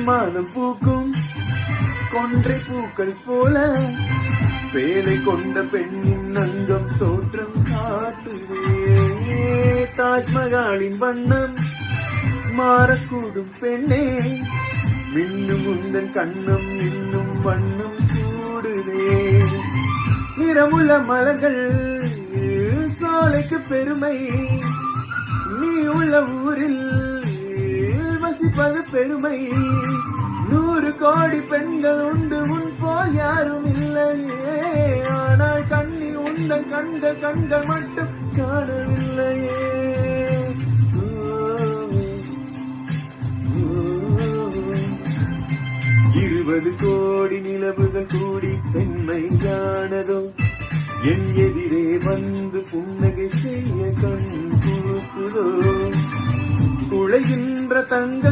மாதம் பூக்கும் கொன்றை பூக்கள் போல சேலை கொண்ட பெண்ணின் அங்கம் தோற்றம் காட்டுவே. தாஜ்மஹாலின் வண்ணம் மாறக்கூடும் பெண்ணே, மின்னும் உந்தன் கண்ணம் இன்னும் வண்ணம் கூடுதே. நிறமுள்ள மலர்கள் சோலைக்கு பெருமை, நீ உள்ள ஊரில் வசிப்பது பெருமை. 100 கோடி பெண்கள் உண்டு உன் போல் யாரும் இல்லையே, ஆனால் கண்ணில் உந்தன் கண்கள் மட்டும் காணவில்லையே. 20 கோடி நிலவுகள் கூடி பெண்மையானதோ, என் எதிரே வந்து புன்னகை செய்ய கண் கூசுதோ. குழைகின்ற தங்கள்